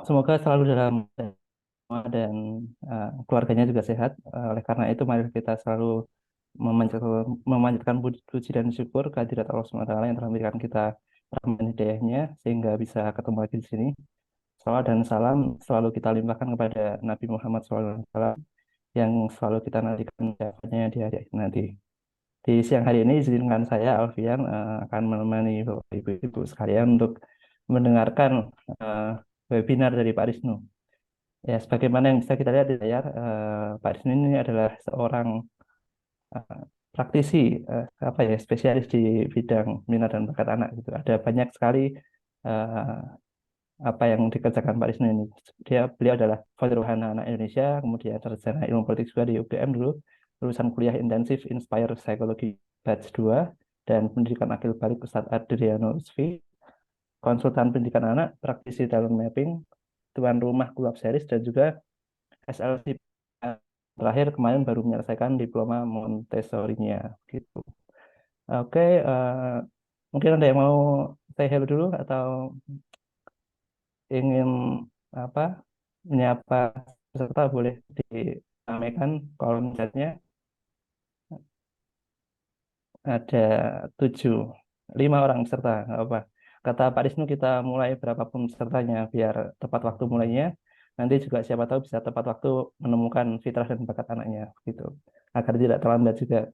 Semoga selalu dalam dan keluarganya juga sehat. Oleh karena itu, mari kita selalu memanjatkan puji dan syukur kehadirat Allah SWT yang telah memberikan kita rahmat dan hidayahnya sehingga bisa ketemu lagi di sini. Salawat dan salam selalu kita limpahkan kepada Nabi Muhammad SAW yang selalu kita nantikan ucapannya di hari akhir nanti. Di siang hari ini izinkan saya Alfian akan menemani Bapak Ibu sekalian untuk mendengarkan eh, webinar dari Pak Riznu. Ya, sebagaimana yang bisa kita lihat di layar, Pak Riznu ini adalah seorang eh, praktisi, apa ya, spesialis di bidang minat dan bakat anak gitu. Ada banyak sekali eh, apa yang dikerjakan Pak Riznu ini. Beliau adalah Founder Wahana Anak Indonesia, kemudian sarjana ilmu politik juga di UGM dulu, lulusan kuliah intensif Inspire Psychology Batch 2 dan pendidikan akil balik Ustadz Adriano Lutfi, konsultan pendidikan anak, praktisi talent mapping, tuan rumah Kulab Series dan juga SLC. Terakhir kemarin baru menyelesaikan diploma Montessori-nya gitu. Oke, mungkin ada yang mau say hello dulu atau ingin apa menyapa peserta boleh disampaikan kolom chatnya. Ada 7, 5 orang peserta, nggak apa. Kata Pak Wisnu kita mulai berapapun pesertanya biar tepat waktu mulainya. Nanti juga siapa tahu bisa tepat waktu menemukan fitrah dan bakat anaknya gitu. Agar tidak terlambat juga.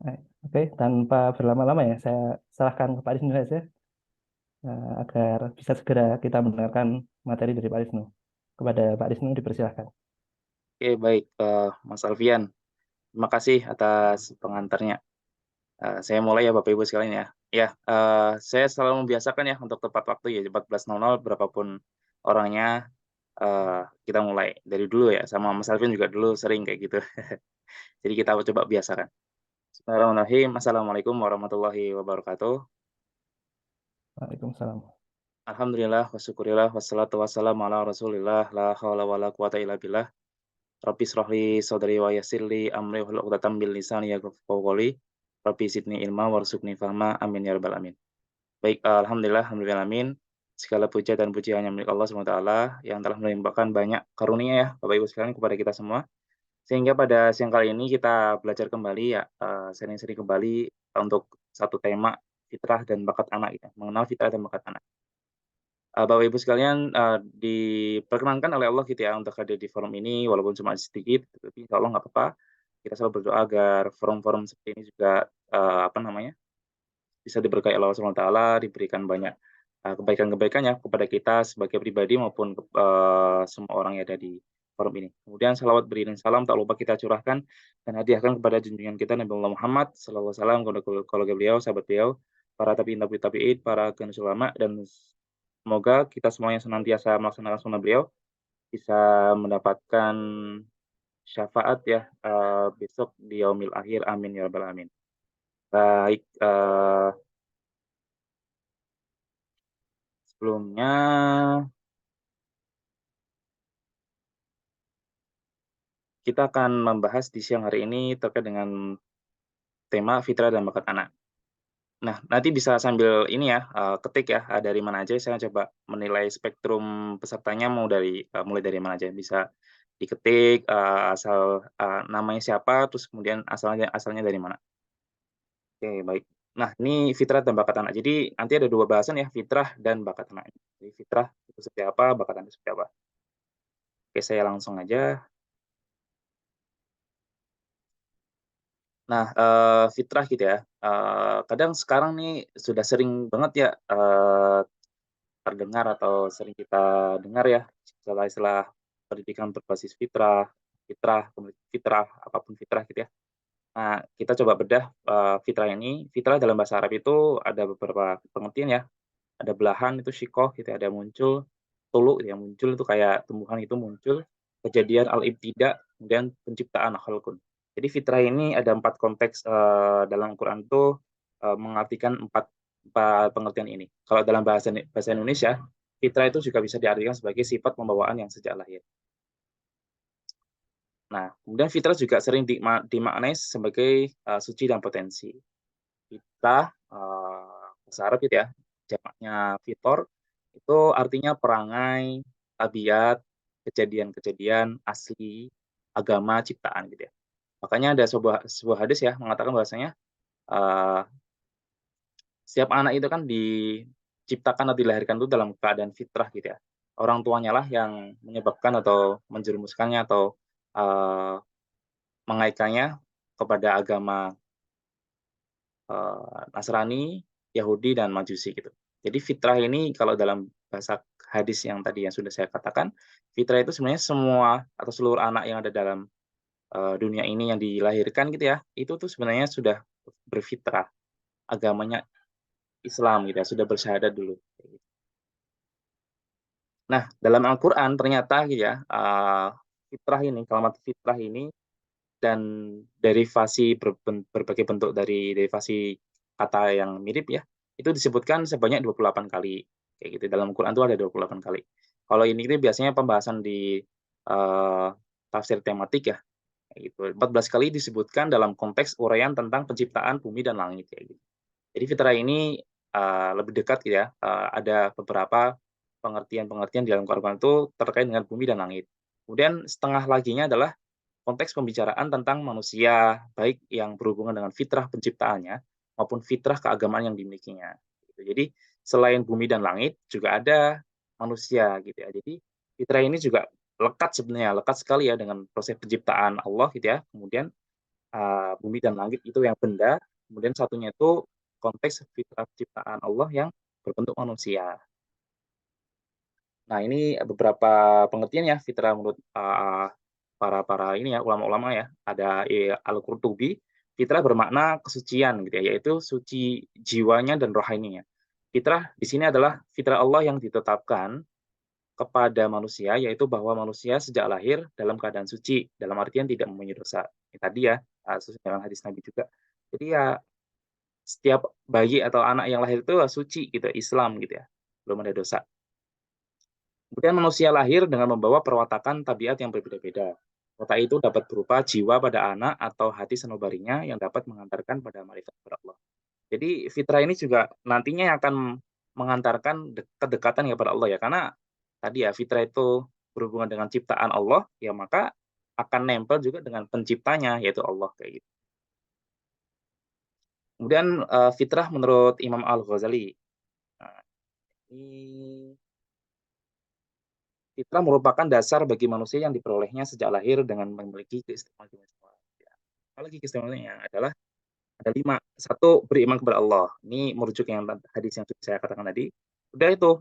Nah, oke, tanpa berlama-lama ya, saya serahkan ke Pak Wisnu saja agar bisa segera kita mendengarkan materi dari Pak Wisnu. Kepada Pak Wisnu dipersilahkan. Oke, baik, Mas Alfian. Terima kasih atas pengantarnya. Saya mulai ya Bapak Ibu sekalian ya. Ya, saya selalu membiasakan ya untuk tepat waktu ya 14.00 berapapun orangnya, kita mulai. Dari dulu ya, sama Mas Alfian juga dulu sering kayak gitu. Jadi kita coba biasakan. Bismillahirrahmanirrahim. Assalamualaikum warahmatullahi wabarakatuh. Waalaikumsalam. Alhamdulillah, wasyukurillah, wassalatu wassalamu ala Rasulillah, la haula wala quwata illa billah. Rabbi shrah li sadri wa yassir li amri wahlul 'uqdatam min lisani yafqahu qawli. Rabbi zidni ilma warzuqni fahma. Amin ya rabbal alamin. Baik, alhamdulillah, alhamdulillah, amin. Segala puja dan puji hanya milik Allah SWT yang telah melimpahkan banyak karunia ya Bapak Ibu sekalian kepada kita semua. Sehingga pada siang kali ini kita belajar kembali ya, sering-sering kembali untuk satu tema fitrah dan bakat anak ya, mengenal fitrah dan bakat anak. Bapak Ibu sekalian, diperkenankan oleh Allah gitu ya untuk hadir di forum ini walaupun cuma sedikit, tapi insya Allah nggak apa-apa. Kita selalu berdoa agar forum-forum seperti ini juga, apa namanya, bisa diberkahi Allah Subhanahu wa taala, diberikan banyak, kebaikan-kebaikan ya kepada kita sebagai pribadi maupun semua orang yang ada di forum ini. Kemudian salawat beriring salam tak lupa kita curahkan dan hadiahkan kepada junjungan kita Nabi Muhammad sallallahu alaihi wasallam, keluarga beliau, sahabat beliau, para tabi'in, para generasi ulama, dan semoga kita semuanya senantiasa melaksanakan sunnah beliau, bisa mendapatkan syafaat ya, besok di yaumil akhir. Amin ya rabbal alamin. Baik, sebelumnya kita akan membahas di siang hari ini terkait dengan tema fitrah dan bakat anak. Nah, nanti bisa sambil ini ya, ketik ya, dari mana aja saya coba menilai spektrum pesertanya mau dari mulai dari mana aja. Bisa diketik, asal namanya siapa, terus kemudian asalnya asalnya dari mana. Oke, baik. Nah, ini fitrah dan bakat anak. Jadi nanti ada 2 bahasan ya, fitrah dan bakat anak. Jadi fitrah itu seperti apa, bakat anak itu seperti apa. Oke, saya langsung aja. Nah, fitrah gitu ya, kadang sekarang nih sudah sering banget ya, terdengar atau sering kita dengar ya, istilah-istilah pendidikan berbasis fitrah, fitrah, kemudian fitrah, apapun fitrah gitu ya. Nah, kita coba bedah, fitrah ini. Fitrah dalam bahasa Arab itu ada beberapa pengertian ya, ada belahan itu syikoh gitu ya, ada muncul, tulu gitu ya, muncul itu kayak tumbuhan itu muncul, kejadian al-ibtida, kemudian penciptaan khalqun. Jadi fitrah ini ada 4 konteks, dalam Al-Quran itu, mengartikan 4 4 pengertian ini. Kalau dalam bahasa Indonesia, fitrah itu juga bisa diartikan sebagai sifat pembawaan yang sejak lahir. Nah, kemudian fitrah juga sering dimaknai sebagai, suci dan potensi. Fitrah, bahasa Arab gitu ya, jamaknya fitor, itu artinya perangai, tabiat, kejadian-kejadian asli, agama, ciptaan gitu ya. Makanya ada sebuah hadis ya mengatakan bahwasanya, eee, setiap anak itu kan diciptakan atau dilahirkan itu dalam keadaan fitrah gitu ya. Orang tuanya lah yang menyebabkan atau menjerumuskannya atau, eee, mengaitkannya kepada agama Nasrani, Yahudi, dan Majusi gitu. Jadi fitrah ini kalau dalam bahasa hadis yang tadi yang sudah saya katakan, fitrah itu sebenarnya semua atau seluruh anak yang ada dalam, dunia ini yang dilahirkan gitu ya, itu tuh sebenarnya sudah berfitrah, agamanya Islam gitu ya, sudah bersyahadat dulu. Nah, dalam Al-Qur'an ternyata gitu ya, fitrah ini, kalimat fitrah ini dan derivasi berbagai bentuk dari derivasi kata yang mirip ya, itu disebutkan sebanyak 28 kali, kayak gitu. Dalam Quran itu ada 28 kali. Kalau ini itu biasanya pembahasan di, eee, tafsir tematik ya, kayak gitu. 14 kali disebutkan dalam konteks uraian tentang penciptaan bumi dan langit, kayak gitu. Jadi fitrah ini, lebih dekat gitu ya, ada beberapa pengertian-pengertian di dalam Al-Quran itu terkait dengan bumi dan langit. Kemudian setengah laginya adalah konteks pembicaraan tentang manusia, baik yang berhubungan dengan fitrah penciptaannya, maupun fitrah keagamaan yang dimilikinya, gitu. Jadi, selain bumi dan langit, juga ada manusia, gitu ya. Jadi, fitrah ini juga lekat sebenarnya, lekat sekali ya dengan proses penciptaan Allah, gitu ya. Kemudian, bumi dan langit itu yang benda, kemudian satunya itu konteks fitrah penciptaan Allah yang berbentuk manusia. Nah, ini beberapa pengertian ya fitrah menurut, para para ini ya, ulama-ulama ya. Ada, Al-Qurtubi, fitrah bermakna kesucian gitu ya, yaitu suci jiwanya dan rohaninya. Fitrah di sini adalah fitrah Allah yang ditetapkan kepada manusia, yaitu bahwa manusia sejak lahir dalam keadaan suci, dalam artian tidak mempunyai dosa. Ini tadi ya, sesuai dengan hadis Nabi juga. Jadi ya, setiap bayi atau anak yang lahir itu suci gitu, Islam gitu ya, belum ada dosa. Kemudian manusia lahir dengan membawa perwatakan tabiat yang berbeda-beda. Watak itu dapat berupa jiwa pada anak atau hati sanubarinya yang dapat mengantarkan pada marifat kepada Allah. Jadi fitrah ini juga nantinya akan mengantarkan kedekatan kepada Allah ya, karena tadi ya fitrah itu berhubungan dengan ciptaan Allah, ya maka akan nempel juga dengan penciptanya yaitu Allah kayak gitu. Kemudian, fitrah menurut Imam Al-Ghazali, nah ini fitrah merupakan dasar bagi manusia yang diperolehnya sejak lahir dengan memiliki keistimewaan-keistimewaan, ya. Apalagi keistimewaannya adalah ada 5. Satu, beriman kepada Allah. Ini merujuk yang hadis yang sudah saya katakan tadi. Udah itu,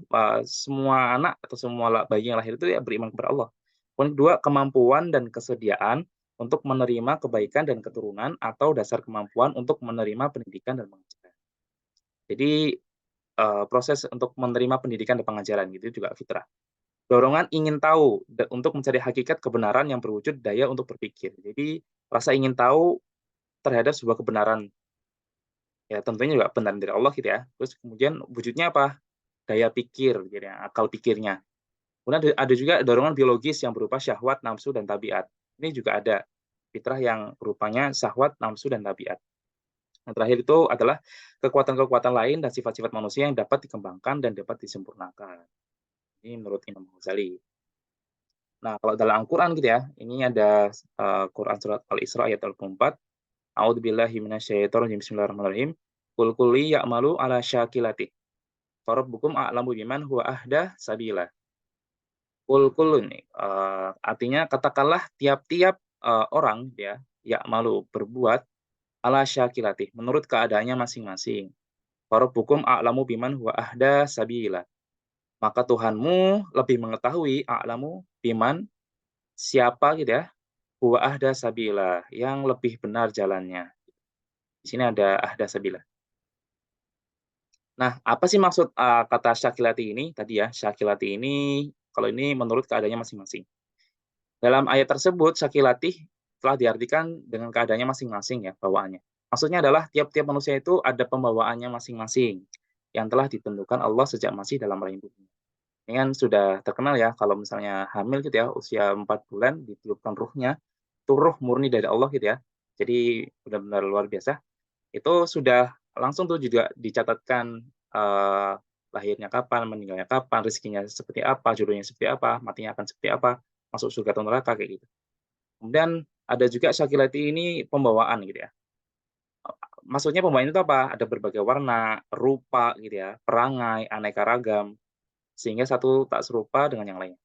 semua anak atau semua bayi yang lahir itu ya beriman kepada Allah. Kemudian kedua, kemampuan dan kesediaan untuk menerima kebaikan dan keturunan atau dasar kemampuan untuk menerima pendidikan dan pengajaran. Jadi, proses untuk menerima pendidikan dan pengajaran gitu juga fitrah. Dorongan ingin tahu untuk mencari hakikat kebenaran yang berwujud daya untuk berpikir. Jadi, rasa ingin tahu terhadap sebuah kebenaran, ya tentunya juga benar dari Allah gitu ya. Terus kemudian wujudnya apa? Daya pikir gitu ya, akal pikirnya. Kemudian ada juga dorongan biologis yang berupa syahwat, nafsu, dan tabiat. Ini juga ada fitrah yang rupanya syahwat, nafsu, dan tabiat. Yang terakhir itu adalah kekuatan-kekuatan lain dan sifat-sifat manusia yang dapat dikembangkan dan dapat disempurnakan. Ini menurut Imam Ghazali. Nah, kalau dalam Al-Quran gitu ya, ini ada, Quran surat Al-Isra ayat 24, "A'udzubillahi minasyaitonirrajim, bismillahirrahmanirrahim. Qul kulli ya'malu 'ala syakilatihi, farabbukum a'lamu biman huwa ahda sabila." Qul kullun nih, artinya katakanlah tiap-tiap, orang ya, ya'malu berbuat 'ala syakilatihi, menurut keadaannya masing-masing. Farabbukum a'lamu biman huwa ahda sabila. Maka Tuhanmu lebih mengetahui a'lamu biman, siapa gitu ya, huwa ahda sabila, yang lebih benar jalannya. Di sini ada ahda sabila. Nah, apa sih maksud, kata syakilati ini? Tadi ya, syakilati ini kalau ini menurut keadaannya masing-masing. Dalam ayat tersebut, syakilati telah diartikan dengan keadaannya masing-masing ya, bawaannya. Maksudnya adalah tiap-tiap manusia itu ada pembawaannya masing-masing yang telah ditentukan Allah sejak masih dalam rahim ibunya. Ini kan sudah terkenal ya, kalau misalnya hamil gitu ya, usia 4 bulan ditiupkan ruhnya, itu ruh murni dari Allah gitu ya. Jadi benar-benar luar biasa. Itu sudah langsung tuh juga dicatatkan, lahirnya kapan, meninggalnya kapan, rezekinya seperti apa, jodohnya seperti apa, matinya akan seperti apa, masuk surga atau neraka kayak gitu. Kemudian ada juga Shakilati ini pembawaan gitu ya. Maksudnya pembawaan itu apa? Ada berbagai warna, rupa gitu ya, perangai, aneka ragam, sehingga satu tak serupa dengan yang lainnya.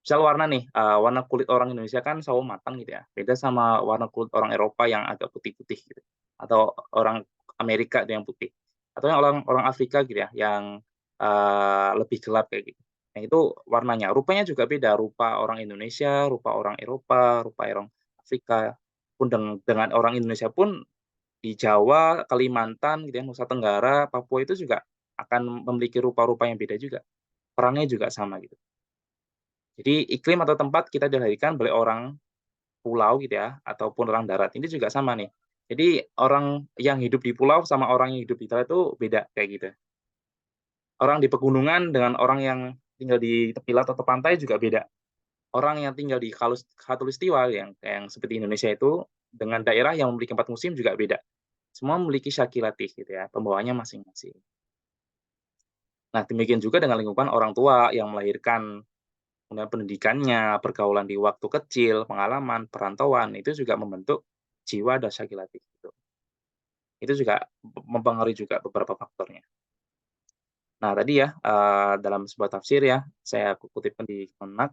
Misal warna nih, warna kulit orang Indonesia kan sawo matang gitu ya, beda sama warna kulit orang Eropa yang agak putih-putih gitu, atau orang Amerika itu yang putih, atau yang orang orang Afrika gitu ya, yang, lebih gelap kayak gitu. Nah itu warnanya, rupanya juga beda, rupa orang Indonesia, rupa orang Eropa, rupa orang Afrika, pun dengan orang Indonesia pun di Jawa, Kalimantan gitu ya, Nusa Tenggara, Papua itu juga akan memiliki rupa-rupa yang beda juga, perangnya juga sama gitu. Jadi iklim atau tempat kita dilahirkan oleh orang pulau gitu ya, ataupun orang darat, ini juga sama nih. Jadi orang yang hidup di pulau sama orang yang hidup di darat itu beda, kayak gitu. Orang di pegunungan dengan orang yang tinggal di tepi laut atau pantai juga beda. Orang yang tinggal di khatulistiwa yang seperti Indonesia itu, dengan daerah yang memiliki 4 musim juga beda. Semua memiliki syakilatih gitu ya, pembawaannya masing-masing. Nah, demikian juga dengan lingkungan orang tua yang melahirkan. Kemudian pendidikannya, pergaulan di waktu kecil, pengalaman, perantauan, itu juga membentuk jiwa dan Shakilati gitu. Itu juga mempengaruhi juga beberapa faktornya. Nah tadi ya, dalam sebuah tafsir ya, saya kutipkan di Kemenak,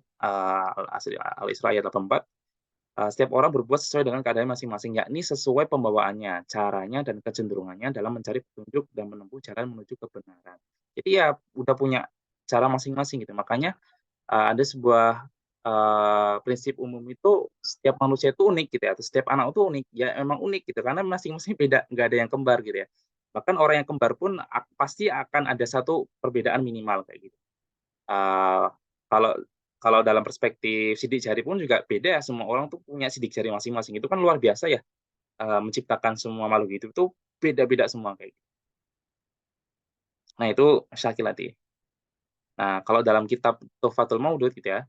Al-Isra ayat 84, setiap orang berbuat sesuai dengan keadaan masing-masing, yakni sesuai pembawaannya, caranya, dan kecenderungannya dalam mencari petunjuk dan menempuh jalan menuju kebenaran. Jadi ya udah punya cara masing-masing gitu, makanya ada sebuah, prinsip umum itu setiap manusia itu unik gitu ya, atau setiap anak itu unik, ya emang unik gitu karena masing-masing beda, nggak ada yang kembar gitu ya. Bahkan orang yang kembar pun pasti akan ada satu perbedaan minimal kayak gitu. Eee, kalau kalau dalam perspektif sidik jari pun juga beda ya, semua orang tuh punya sidik jari masing-masing, itu kan luar biasa ya, menciptakan semua makhluk hidup itu beda-beda semua kayak gitu. Nah itu Syakilati. Nah, kalau dalam kitab Tuhfatul Maulud gitu ya,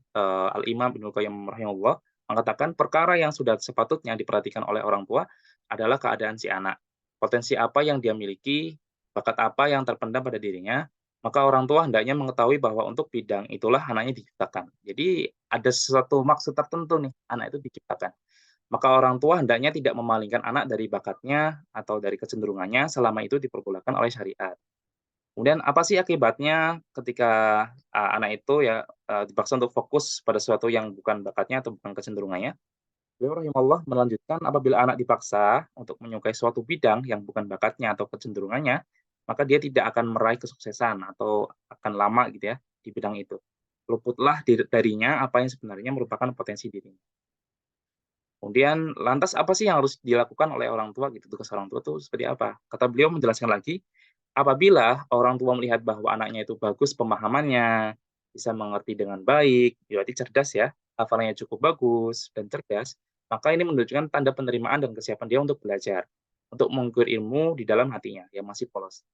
Al-Imam Ibnu Qayyim rahimahullah mengatakan perkara yang sudah sepatutnya diperhatikan oleh orang tua adalah keadaan si anak. Potensi apa yang dia miliki, bakat apa yang terpendam pada dirinya, maka orang tua hendaknya mengetahui bahwa untuk bidang itulah anaknya diciptakan. Jadi ada sesuatu maksud tertentu nih anak itu diciptakan. Maka orang tua hendaknya tidak memalingkan anak dari bakatnya atau dari kecenderungannya selama itu diperbolehkan oleh syariat. Kemudian apa sih akibatnya ketika, anak itu ya, dipaksa untuk fokus pada sesuatu yang bukan bakatnya atau bukan kecenderungannya? Beliau rahimahullah melanjutkan apabila anak dipaksa untuk menyukai suatu bidang yang bukan bakatnya atau kecenderungannya, maka dia tidak akan meraih kesuksesan atau akan lama gitu ya di bidang itu. Luputlah darinya apa yang sebenarnya merupakan potensi dirinya. Kemudian lantas apa sih yang harus dilakukan oleh orang tua gitu, tugas orang tua tuh seperti apa? Kata beliau menjelaskan lagi, apabila orang tua melihat bahwa anaknya itu bagus pemahamannya, bisa mengerti dengan baik, berarti cerdas ya, hafalannya cukup bagus dan cerdas, maka ini menunjukkan tanda penerimaan dan kesiapan dia untuk belajar, untuk mengukir ilmu di dalam hatinya yang masih polos.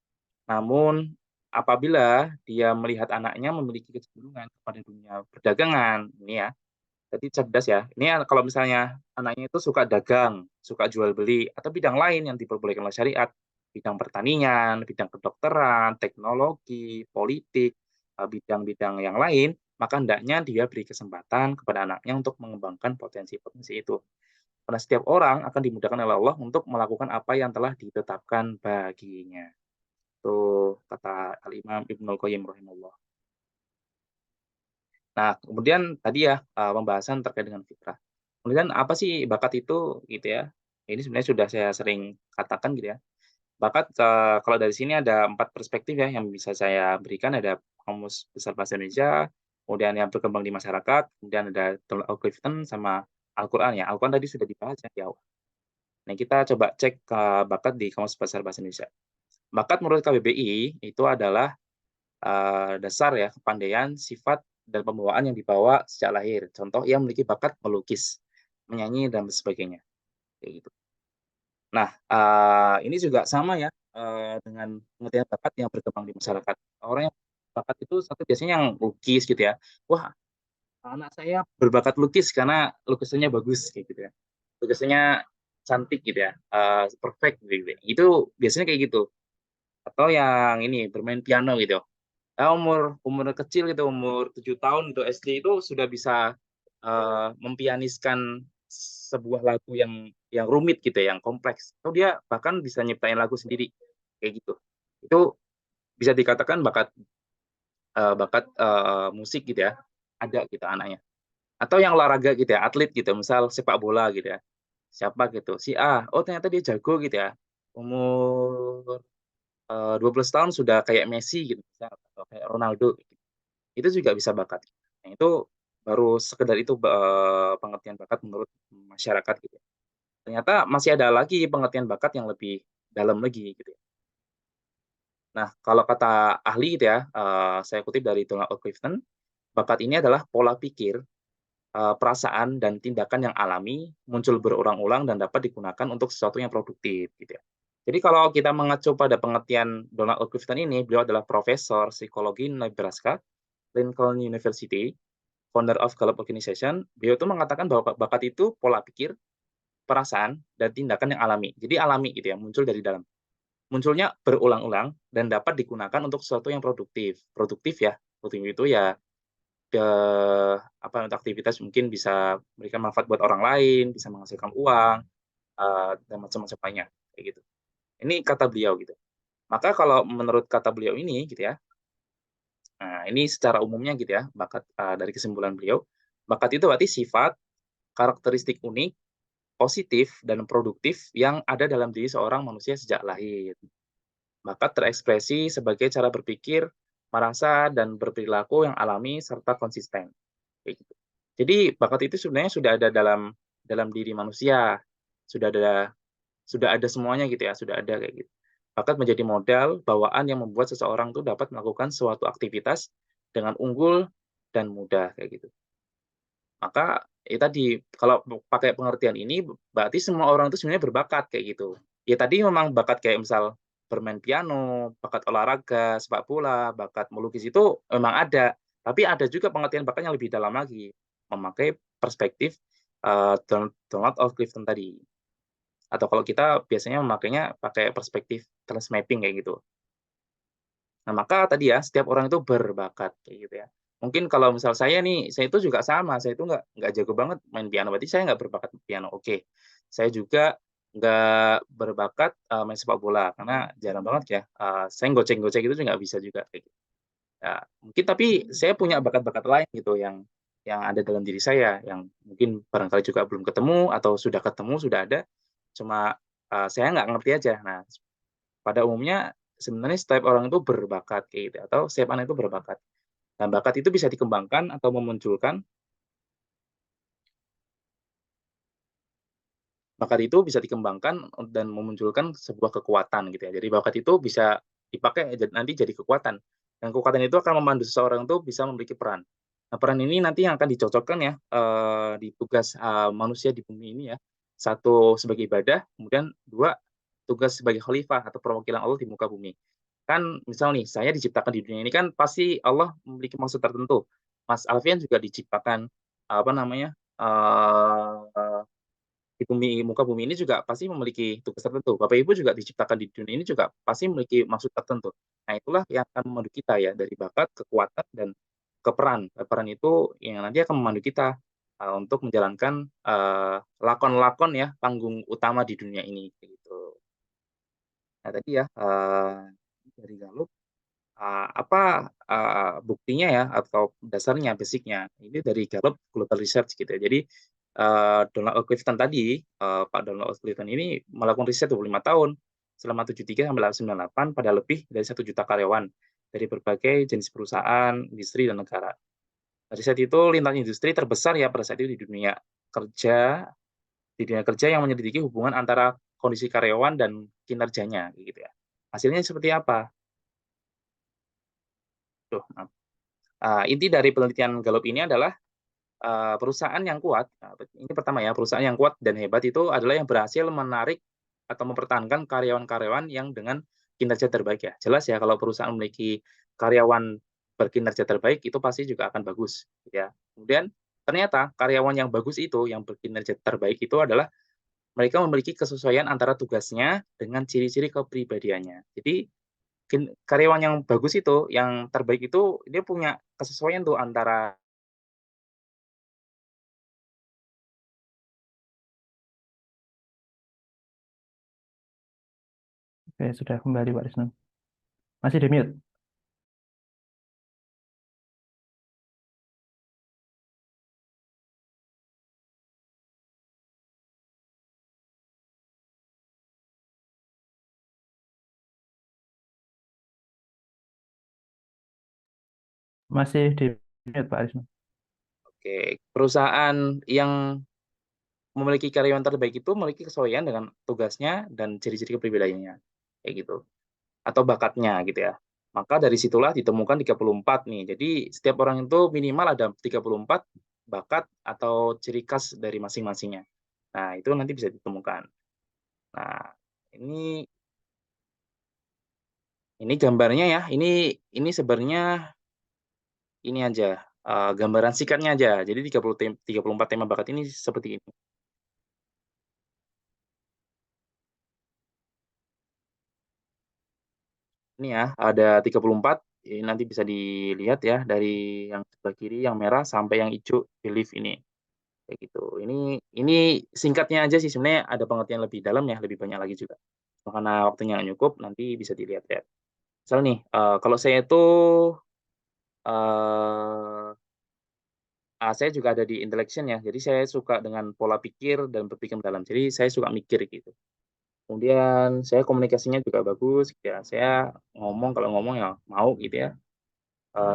Namun, apabila dia melihat anaknya memiliki kecenderungan kepada dunia perdagangan, ini ya, jadi cerdas ya. Ini kalau misalnya anaknya itu suka dagang, suka jual beli, atau bidang lain yang diperbolehkan oleh syariat, bidang pertanian, bidang kedokteran, teknologi, politik, bidang-bidang yang lain, maka hendaknya dia beri kesempatan kepada anaknya untuk mengembangkan potensi-potensi itu. Karena setiap orang akan dimudahkan oleh Allah untuk melakukan apa yang telah ditetapkan baginya. Itu kata Al-Imam Ibnul Qayyim rahimahullah. Nah, kemudian tadi ya, pembahasan terkait dengan fitrah. Kemudian apa sih bakat itu gitu ya, ini sebenarnya sudah saya sering katakan gitu ya. Bakat, kalau dari sini ada 4 perspektif ya yang bisa saya berikan, ada Kamus Besar Bahasa Indonesia, kemudian yang berkembang di masyarakat, kemudian ada Darul Al-Qur'an sama Al-Quran ya. Al-Quran tadi sudah dibahas ya di awal. Nah, kita coba cek, bakat di Kamus Besar Bahasa Indonesia. Bakat menurut KBBI itu adalah dasar ya kepandaian, sifat, dan pembawaan yang dibawa sejak lahir. Contoh, ia memiliki bakat melukis, menyanyi, dan sebagainya, kayak gitu. Nah, ini juga sama ya, dengan pengertian bakat yang berkembang di masyarakat. Orang yang bakat itu satu biasanya yang lukis gitu ya, "Wah, anak saya berbakat lukis karena lukisannya bagus," kayak gitu ya. Lukisannya cantik gitu ya, perfect gitu. Itu biasanya kayak gitu. Atau yang ini, bermain piano gitu. umur umur kecil gitu, umur 7 tahun itu SD itu sudah bisa, mempianiskan sebuah lagu yang rumit gitu ya, yang kompleks, atau dia bahkan bisa nyiptain lagu sendiri, kayak gitu. Itu bisa dikatakan bakat musik gitu ya, ada gitu anaknya. Atau yang olahraga gitu ya, atlet gitu, misal sepak bola gitu ya, siapa gitu, si A, oh ternyata dia jago gitu ya, umur 12 tahun sudah kayak Messi gitu misal, atau kayak Ronaldo gitu. Itu juga bisa bakat. Nah itu baru sekedar itu, pengertian bakat menurut masyarakat gitu ya. Ternyata masih ada lagi pengertian bakat yang lebih dalam lagi gitu ya. Nah kalau kata ahli gitu ya, saya kutip dari Donald Clifton, bakat ini adalah pola pikir, perasaan dan tindakan yang alami, muncul berulang-ulang dan dapat digunakan untuk sesuatu yang produktif gitu ya. Jadi kalau kita mengacu pada pengertian Donald Clifton ini, beliau adalah profesor psikologi Nebraska Lincoln University, founder of Gallup Organization. Beliau itu mengatakan bahwa bakat itu pola pikir, perasaan, dan tindakan yang alami. Jadi alami gitu ya, muncul dari dalam. Munculnya berulang-ulang dan dapat digunakan untuk sesuatu yang produktif. Produktif ya, produktif itu ya apa, untuk aktivitas mungkin bisa memberikan manfaat buat orang lain, bisa menghasilkan uang, dan macam-macam lainnya, kayak gitu. Ini kata beliau gitu. Maka kalau menurut kata beliau ini gitu ya, nah ini secara umumnya gitu ya, dari kesimpulan beliau, bakat itu berarti sifat, karakteristik unik, positif, dan produktif yang ada dalam diri seorang manusia sejak lahir. Bakat terekspresi sebagai cara berpikir, merasa, dan berperilaku yang alami serta konsisten, kayak gitu. Jadi bakat itu sebenarnya sudah ada dalam dalam diri manusia, sudah ada sudah ada semuanya gitu ya, sudah ada kayak gitu. Bakat menjadi modal bawaan yang membuat seseorang tuh dapat melakukan suatu aktivitas dengan unggul dan mudah kayak gitu. Maka ya tadi, kalau pakai pengertian ini berarti semua orang itu sebenarnya berbakat kayak gitu. Ya tadi memang bakat kayak misal bermain piano, bakat olahraga, sepak bola, bakat melukis itu memang ada, tapi ada juga pengertian bakat yang lebih dalam lagi, memakai perspektif, Donald of Clifton tadi. Atau kalau kita biasanya memakainya pakai perspektif transmapping kayak gitu. Nah, maka tadi ya, setiap orang itu berbakat, kayak gitu ya. Mungkin kalau misal saya nih, saya itu juga sama, saya itu nggak jago banget main piano, berarti saya nggak berbakat piano, oke. Saya juga nggak berbakat, main sepak bola, karena jarang banget ya, saya goceng-goceng itu juga nggak bisa juga, kayak gitu. Ya, mungkin tapi saya punya bakat-bakat lain gitu yang ada dalam diri saya, yang mungkin barangkali juga belum ketemu atau sudah ketemu, sudah ada, cuma, saya nggak ngerti aja. Nah, pada umumnya sebenarnya setiap orang itu berbakat kayak gitu, atau setiap anak itu berbakat. Nah, bakat itu bisa dikembangkan atau memunculkan bakat itu bisa dikembangkan dan memunculkan sebuah kekuatan gitu ya. Jadi bakat itu bisa dipakai nanti jadi kekuatan, dan kekuatan itu akan memandu seseorang itu bisa memiliki peran. Nah, peran ini nanti yang akan dicocokkan ya, di tugas, manusia di bumi ini ya. Satu sebagai ibadah, kemudian 2 tugas sebagai khalifah atau perwakilan Allah di muka bumi. Kan misal nih, saya diciptakan di dunia ini kan pasti Allah memiliki maksud tertentu. Mas Alfian juga diciptakan, apa namanya, di muka bumi ini juga pasti memiliki tugas tertentu. Bapak Ibu juga diciptakan di dunia ini juga pasti memiliki maksud tertentu. Nah, itulah yang akan memandu kita ya, dari bakat, kekuatan, dan ke peran. Peran itu yang nanti akan memandu kita, untuk menjalankan, lakon-lakon ya, panggung utama di dunia ini, kayak gitu. Nah tadi ya, dari Galup, apa, buktinya ya atau dasarnya, basic-nya, ini dari Gallup Global Research gitu ya. Jadi, Donald Clifton tadi, Pak Donald Clifton ini melakukan riset 25 tahun, selama 73 sampai 98 pada lebih dari 1 juta karyawan, dari berbagai jenis perusahaan, industri, dan negara. Riset itu lintas industri terbesar ya pada saat itu kerja di dunia kerja yang menyelidiki hubungan antara kondisi karyawan dan kinerjanya, gitu ya. Hasilnya seperti apa? Tuh, maaf. Inti dari penelitian Gallup ini adalah, perusahaan yang kuat, ini pertama ya, perusahaan yang kuat dan hebat itu adalah yang berhasil menarik atau mempertahankan karyawan-karyawan yang dengan kinerja terbaik ya. Jelas ya kalau perusahaan memiliki karyawan berkinerja terbaik itu pasti juga akan bagus, gitu ya. Kemudian ternyata karyawan yang bagus itu, yang berkinerja terbaik itu adalah mereka memiliki kesesuaian antara tugasnya dengan ciri-ciri kepribadiannya. Jadi karyawan yang bagus itu, yang terbaik itu dia punya kesesuaian tuh antara Oke, sudah kembali Pak Risno. Masih di mute? Masih di mute Pak Risno. Oke, perusahaan yang memiliki karyawan terbaik itu memiliki kesesuaian dengan tugasnya dan ciri-ciri kepribadiannya, kayak gitu, atau bakatnya gitu ya. Maka dari situlah ditemukan 34 nih. Jadi setiap orang itu minimal ada 34 bakat atau ciri khas dari masing-masingnya. Nah, itu nanti bisa ditemukan. Nah, ini ini gambarnya ya. Ini sebenarnya ini aja, gambaran singkatnya aja. Jadi 34 tema bakat ini seperti ini. Ini ya, ada 34, ini nanti bisa dilihat ya, dari yang sebelah kiri yang merah sampai yang hijau belief ini, kayak gitu. Ini singkatnya aja sih, sebenarnya ada pengertian lebih dalam ya, lebih banyak lagi juga. Karena waktunya nggak cukup, nanti bisa dilihat ya. Misal nih, kalau saya itu, eee, saya juga ada di intellection ya, jadi saya suka dengan pola pikir dan berpikir mendalam. Jadi saya suka mikir gitu. Kemudian saya komunikasinya juga bagus gitu ya, saya kalau ngomong ya mau gitu ya.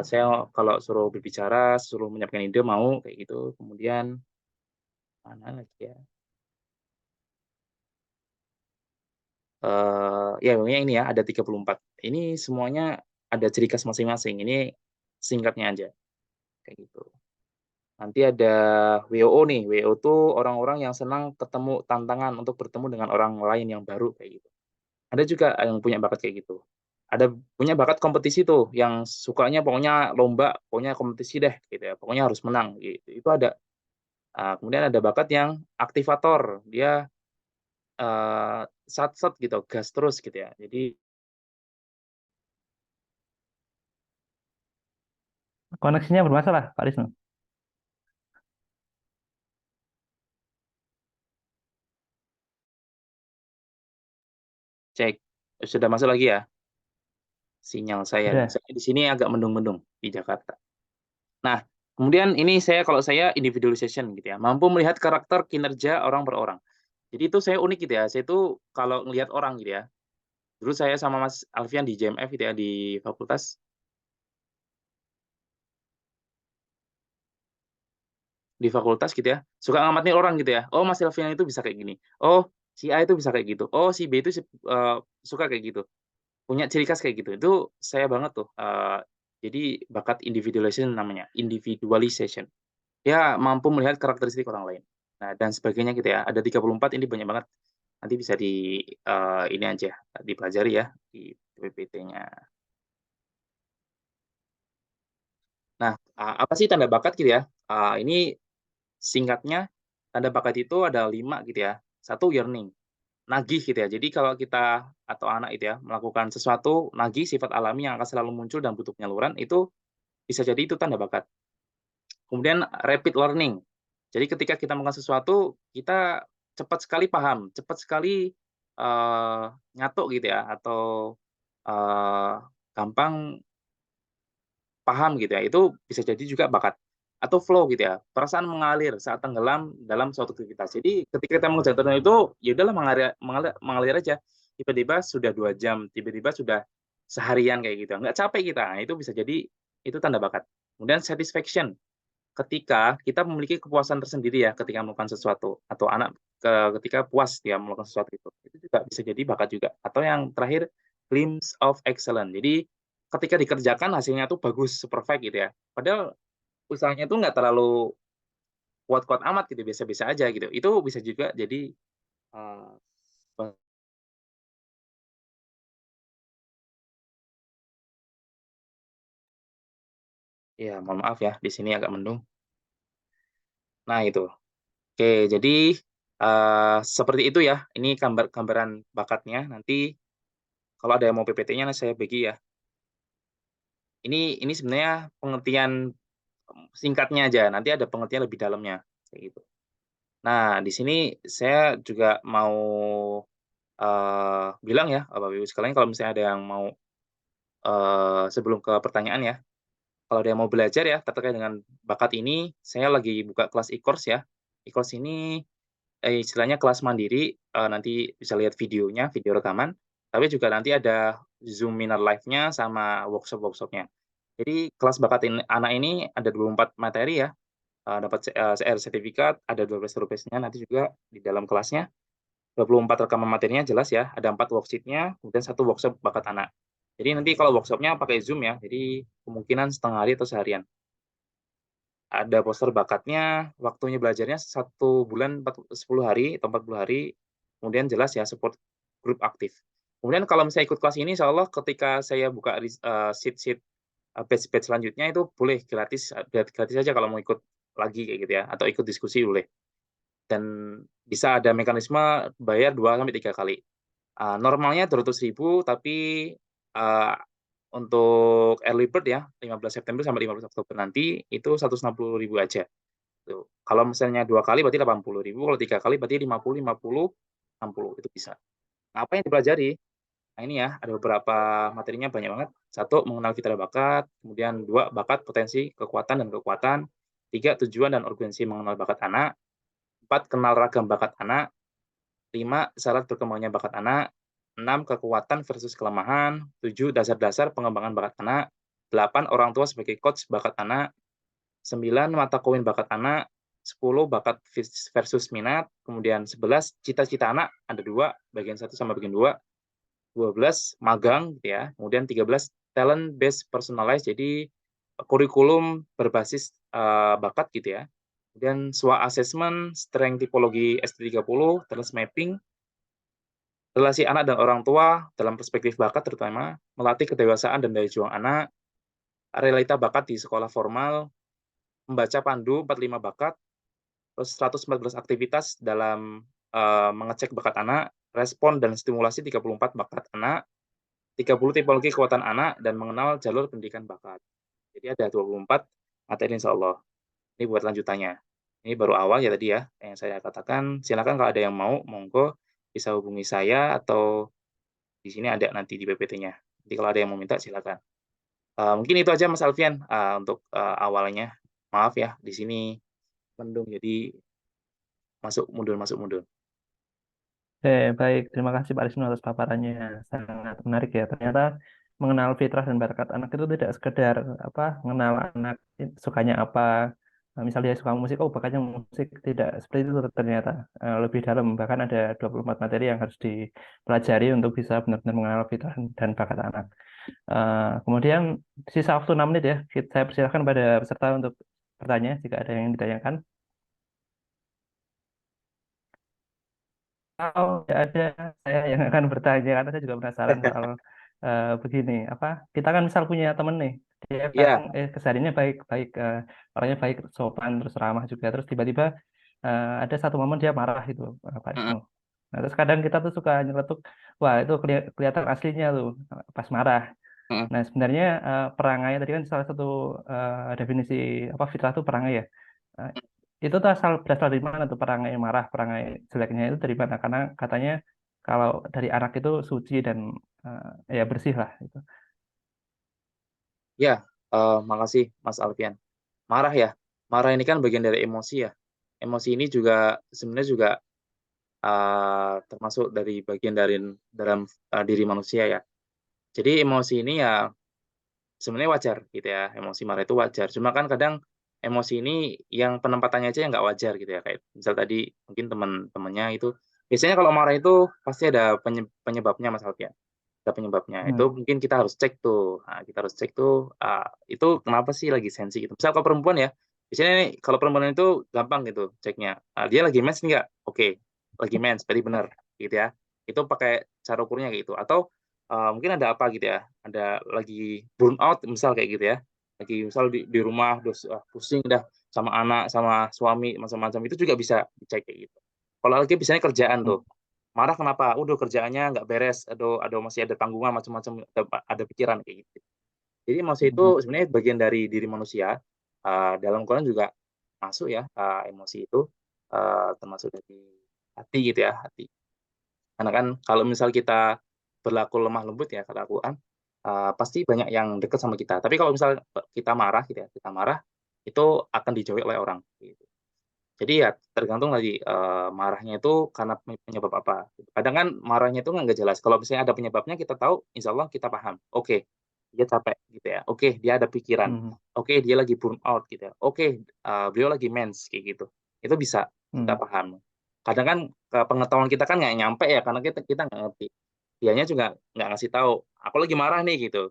Saya kalau suruh berbicara, suruh menyampaikan ide mau, kayak gitu. Kemudian mana lagi ya, ya pokoknya ini ya, ada 34. Ini semuanya ada ciri khas masing-masing, ini singkatnya aja, kayak gitu. Nanti ada WOO nih, WO tuh orang-orang yang senang ketemu tantangan untuk bertemu dengan orang lain yang baru, kayak gitu. Ada juga yang punya bakat kayak gitu. Ada punya bakat kompetisi tuh, yang sukanya pokoknya lomba, pokoknya kompetisi deh, gitu ya, pokoknya harus menang, gitu. Itu ada. Kemudian ada bakat yang aktivator, dia, sat-set gitu, gas terus gitu ya. Jadi Koneksinya bermasalah Pak Risno. cek, sudah masuk lagi ya sinyal saya nih? Sudah. Saya di sini agak mendung-mendung di Jakarta. Nah, kemudian ini kalau saya individualization gitu ya, mampu melihat karakter kinerja orang per orang. Jadi itu saya unik gitu ya, saya itu kalau ngelihat orang gitu ya, dulu saya sama Mas Alfian di JMF gitu ya, di fakultas gitu ya, suka ngamatin orang gitu ya. Oh, Mas Alfian itu bisa kayak gini. Oh, si A itu bisa kayak gitu. Oh, si B itu suka kayak gitu. Punya ciri khas kayak gitu. Itu saya banget tuh, jadi bakat individualization namanya, individualization. Dia mampu melihat karakteristik orang lain. Nah, dan sebagainya gitu ya. Ada 34 ini banyak banget. Nanti bisa ini aja, dipelajari ya di PPT-nya. Nah, apa sih tanda bakat gitu ya? Ini singkatnya, tanda bakat itu ada 5 gitu ya. Satu, yearning, nagih gitu ya. Jadi kalau kita atau anak itu ya, melakukan sesuatu, nagih sifat alami yang akan selalu muncul dan butuh penyaluran, itu bisa jadi itu tanda bakat. Kemudian rapid learning. Jadi ketika kita melakukan sesuatu, kita cepat sekali paham, cepat sekali, eee, nyatu gitu ya, atau, eee, gampang paham gitu ya, itu bisa jadi juga bakat. Atau flow gitu ya, perasaan mengalir saat tenggelam dalam suatu aktivitas. Jadi ketika kita mengerjakan tertentu itu, ya udahlah mengalir mengalir mengalir aja. Tiba-tiba sudah 2 jam, tiba-tiba sudah seharian kayak gitu, nggak capek kita. Nah, itu bisa jadi itu tanda bakat. Kemudian satisfaction, ketika kita memiliki kepuasan tersendiri ya, ketika melakukan sesuatu, atau anak ketika puas dia melakukan sesuatu itu juga bisa jadi bakat juga. Atau yang terakhir, glimpse of excellence. Jadi ketika dikerjakan hasilnya tuh bagus, perfect gitu ya. Padahal usahanya tuh nggak terlalu kuat-kuat amat gitu, biasa-biasa aja gitu. Itu bisa juga jadi, eee, ba ya mohon maaf ya, di sini agak mendung. Nah itu. Oke, jadi, seperti itu ya, ini gambaran bakatnya. Nanti kalau ada yang mau PPT-nya saya bagi ya. Ini sebenarnya pengertian singkatnya aja, nanti ada pengertian lebih dalamnya, kayak gitu. Nah, di sini saya juga mau, bilang ya, Bapak Ibu sekalian kalau misalnya ada yang mau, sebelum ke pertanyaan ya, kalau ada yang mau belajar ya terkait dengan bakat ini, saya lagi buka kelas e-course ya. E-course ini, istilahnya kelas mandiri, nanti bisa lihat videonya, video rekaman, tapi juga nanti ada Zoom Minor Live-nya sama workshop-workshop-nya. Jadi kelas bakat anak ini ada 24 materi ya, dapat CR sertifikat, ada 12 nya nanti juga di dalam kelasnya, 24 rekaman materinya jelas ya, ada 4 worksheet-nya, kemudian 1 workshop bakat anak. Jadi nanti kalau workshop-nya pakai Zoom ya, jadi kemungkinan setengah hari atau seharian. Ada poster bakatnya, waktunya belajarnya 1 bulan 10 hari atau 40 hari, kemudian jelas ya support grup aktif. Kemudian kalau misalnya ikut kelas ini insyaallah ketika saya buka sheet-sheet, batch-batch selanjutnya itu boleh gratis, gratis aja kalau mau ikut lagi kayak gitu ya, atau ikut diskusi boleh. Dan bisa ada mekanisme bayar 2 sampai 3 kali. Normalnya 200.000 tapi, eee, untuk early bird ya, 15 September sampai 15 Oktober nanti, itu 160.000 aja, tuh. Kalau misalnya 2 kali berarti 80.000, kalau 3 kali berarti 50, 50, 60, itu bisa. Nah, apa yang dipelajari? Nah, ini ya, ada beberapa materinya banyak banget. 1, mengenal fitrah bakat, kemudian 2, bakat, potensi, kekuatan, dan kekuatan. 3, tujuan dan urgensi mengenal bakat anak. 4, kenal ragam bakat anak. 5, syarat berkembangnya bakat anak. 6, kekuatan versus kelemahan. 7, dasar-dasar pengembangan bakat anak. 8, orang tua sebagai coach bakat anak. 9, mata koin bakat anak. 10, bakat versus minat. Kemudian 11, cita-cita anak, ada 2, bagian 1 sama bagian 2. 12, magang gitu ya. Kemudian 13, talent based personalized, jadi kurikulum berbasis, bakat gitu ya. Kemudian SWOT assessment, strength tipologi ST30, terus mapping, relasi anak dan orang tua dalam perspektif bakat terutama, melatih kedewasaan dan daya juang anak, realita bakat di sekolah formal, membaca pandu 45 bakat, terus 114 aktivitas dalam, mengecek bakat anak, respon dan stimulasi 34 bakat anak, 30 tipologi kekuatan anak, dan mengenal jalur pendidikan bakat. Jadi ada 24 materi insyaallah. Ini buat lanjutannya. Ini baru awal ya tadi ya, yang saya katakan. Silakan kalau ada yang mau, monggo bisa hubungi saya atau di sini ada nanti di PPT-nya. Nanti kalau ada yang mau minta silakan. Mungkin itu aja Mas Alfian, untuk, awalnya. Maaf ya, di sini mendung jadi masuk mundur masuk mundur. Baik. Terima kasih Pak Risno atas paparannya. Sangat menarik ya. Ternyata mengenal fitrah dan bakat anak itu tidak sekedar apa, mengenal anak sukanya apa. Nah, misalnya dia suka musik, oh bakatnya musik. Tidak seperti itu ternyata. Lebih dalam. Bahkan ada 24 materi yang harus dipelajari untuk bisa benar-benar mengenal fitrah dan bakat anak. Kemudian sisa waktu 6 menit ya. Saya persilahkan pada peserta untuk bertanya jika ada yang ditanyakan. Kalau tidak ada, saya yang akan bertanya karena saya juga penasaran soal begini, apa kita kan misal punya temen nih, dia kan Iya, kesehariannya baik, baik orangnya baik, sopan, terus ramah juga, terus tiba-tiba ada satu momen dia marah gitu, Pak mhm Wisnu. Nah, terus kadang kita tuh suka nyeletuk, wah itu kelihatan aslinya tuh pas marah. mhm. Nah, sebenarnya perangai tadi kan salah satu definisi apa fitrah itu perangai ya. Nah, itu tuh berasal dari mana tuh perangai marah, perangai jeleknya itu dari mana? Karena katanya kalau dari anak itu suci dan ya bersih lah itu. Iya, makasih Mas Alfian. Marah ya? Marah ini kan bagian dari emosi ya. Emosi ini juga sebenarnya juga, termasuk dari bagian dalam, diri manusia ya. Jadi emosi ini ya sebenarnya wajar gitu ya, emosi marah itu wajar. Cuma kan kadang emosi ini yang penempatannya aja yang nggak wajar gitu ya, kayak misal tadi mungkin teman-temannya itu biasanya kalau marah itu pasti ada penyebabnya Mas Alfian, ada penyebabnya. Hmm. Itu mungkin kita harus cek tuh, kita harus cek tuh, itu kenapa sih lagi sensi gitu. Misal kalau perempuan ya, biasanya nih kalau perempuan itu gampang gitu ceknya, dia lagi mens nggak? Oke, lagi mens berarti bener gitu ya. Itu pakai cara ukurnya kayak gitu. Atau, mungkin ada apa gitu ya, ada lagi burnout misal kayak gitu ya, lagi misal di rumah pusing dah sama anak, sama suami, macam-macam, itu juga bisa dicek kayak gitu. Kalau lagi biasanya kerjaan tuh. Marah kenapa? Udah kerjaannya nggak beres, aduh masih ada tanggungan macam-macam, ada pikiran kayak gitu. Jadi emosi itu Mhm. sebenarnya bagian dari diri manusia, dalam Quran juga masuk ya, emosi itu, termasuk dari hati gitu ya, hati. Karena kan kalau misal kita berlaku lemah lembut ya kata Al-Quran, pasti banyak yang dekat sama kita. Tapi kalau misal kita marah gitu ya, kita marah, itu akan dijauhi oleh orang, gitu. Jadi ya tergantung lagi, marahnya itu karena penyebab apa. Kadang kan marahnya itu nggak jelas, kalau misalnya ada penyebabnya kita tahu, insya Allah kita paham, oke, dia capek gitu ya, oke dia ada pikiran, Mhm. oke dia lagi burn out gitu ya, oke, beliau lagi mens kayak gitu. Itu bisa kita Mhm. paham. Kadang kan, pengetahuan kita kan nggak nyampe ya, karena kita kita nggak ngerti. Dianya juga nggak ngasih tahu, "Aku lagi marah nih," gitu.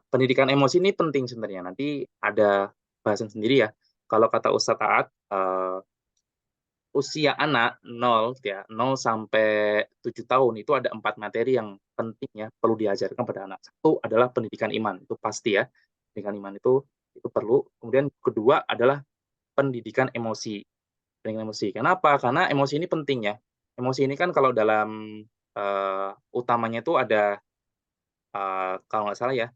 Pendidikan emosi ini penting sebenarnya, nanti ada bahasan sendiri ya. Kalau kata Ustadz Taat, usia anak 0 gitu ya, 0 sampai 7 tahun itu ada 4 materi yang penting ya, perlu diajarkan pada anak. Satu adalah pendidikan iman, itu pasti ya, pendidikan iman itu perlu. Kemudian kedua adalah pendidikan emosi, pendidikan emosi. Kenapa? Karena emosi ini penting ya. Emosi ini kan kalau dalam, utamanya itu ada, kalau nggak salah ya,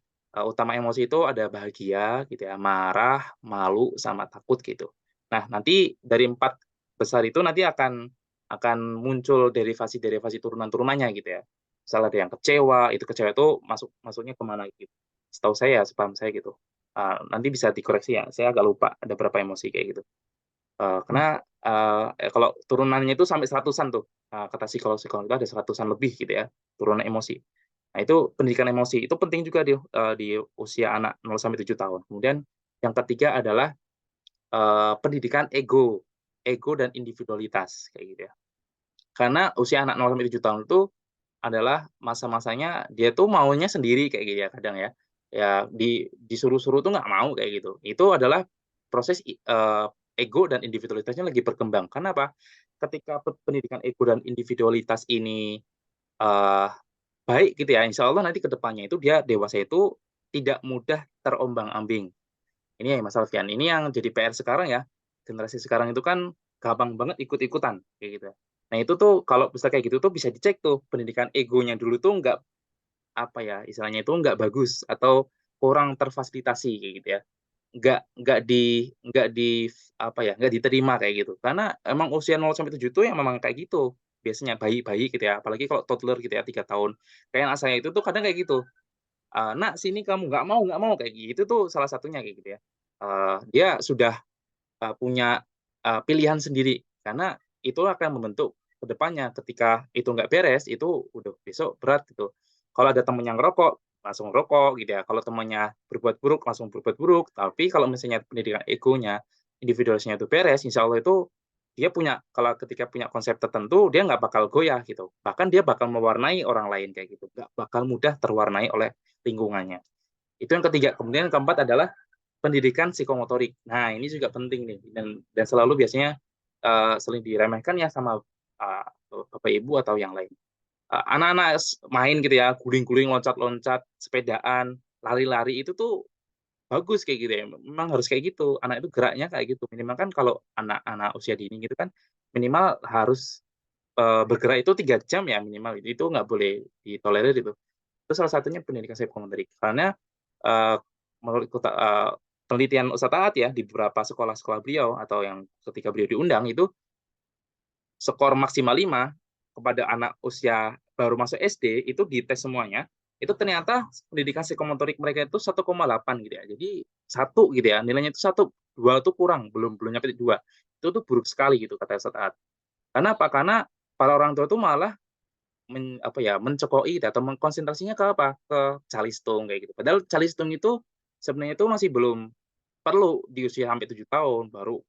utama emosi itu ada bahagia gitu ya, marah, malu, sama takut gitu. Nah, nanti dari 4 besar itu nanti akan muncul derivasi-derivasi turunan-turunannya gitu ya. Misal ada yang kecewa, itu kecewa itu masuknya ke mana gitu. Setahu saya, sepaham saya gitu. Nanti bisa dikoreksi ya, saya agak lupa ada berapa emosi kayak gitu. Mhm. Karena, kalau turunannya itu sampai seratusan tuh, kata psikolog-psikolog itu ada seratusan lebih gitu ya, turunan emosi. Nah itu pendidikan emosi, itu penting juga di usia anak 0 sampai 7 tahun. Kemudian yang ketiga adalah, pendidikan ego dan individualitas, kayak gitu ya. Karena usia anak 0 sampai 7 tahun itu adalah masa-masanya dia tuh maunya sendiri kayak gitu ya kadang ya. Ya disuruh-suruh tuh nggak mau kayak gitu. Itu adalah proses ego dan individualitasnya lagi berkembang. Karena apa? Ketika pendidikan ego dan individualitas ini, eee, baik gitu ya, insya Allah nanti ke depannya itu dia dewasa itu tidak mudah terombang-ambing. Ini ya Mas Alfian, ini yang jadi PR sekarang ya. Generasi sekarang itu kan gampang banget ikut-ikutan, kayak gitu. Nah itu tuh kalau bisa kayak gitu tuh bisa dicek tuh pendidikan egonya dulu tuh nggak, apa ya, istilahnya itu nggak bagus atau kurang terfasilitasi kayak gitu ya. Nggak di apa ya, nggak diterima kayak gitu. Karena emang usia 0 sampai 7 tuh ya memang kayak gitu, biasanya bayi-bayi gitu ya, apalagi kalau toddler gitu ya 3 tahun. Kayak anak saya itu tuh kadang kayak gitu, "Nak sini kamu," nggak mau," kayak gitu tuh salah satunya kayak gitu ya. Dia sudah, punya, pilihan sendiri, karena itu akan membentuk ke depannya ketika itu nggak beres, itu udah besok berat gitu. Kalau ada temennya ngerokok, langsung ngerokok gitu ya, kalau temannya berbuat buruk, langsung berbuat buruk. Tapi kalau misalnya pendidikan egonya, individualisnya itu beres, insya Allah itu dia punya kalau ketika punya konsep tertentu, dia nggak bakal goyah gitu. Bahkan dia bakal mewarnai orang lain kayak gitu, nggak bakal mudah terwarnai oleh lingkungannya. Itu yang ketiga. Kemudian yang keempat adalah pendidikan psikomotorik. Nah, ini juga penting nih dan selalu biasanya, sering diremehkan ya sama, eee, bapak ibu atau yang lain. Anak-anak main gitu ya, guling-guling, loncat-loncat, sepedaan, lari-lari itu tuh bagus kayak gitu ya, memang harus kayak gitu, anak itu geraknya kayak gitu. Minimal kan kalau anak-anak usia dini gitu kan, minimal harus, bergerak itu 3 jam ya minimal, itu nggak boleh ditolerir itu. Itu salah satunya pendidikan psikomotorik. Karena, eee, menurut penelitian Ustadz Taat ya, di beberapa sekolah-sekolah beliau atau yang ketika beliau diundang itu, skor maksimal 5 kepada anak usia baru masuk SD, itu dites semuanya, itu ternyata pendidikan psikomotorik mereka itu 1,8 gitu ya. Jadi 1 gitu ya, nilainya itu 1, 2 itu kurang, belum nyampe 2. Itu tuh buruk sekali gitu kata Ustadz Taat. Karena apa? Karena para orang tua tuh malah apa ya, mencekoi atau mengkonsentrasinya ke apa, ke calistung kayak gitu. Padahal calistung itu sebenarnya itu masih belum perlu di usia sampai 7 tahun, baru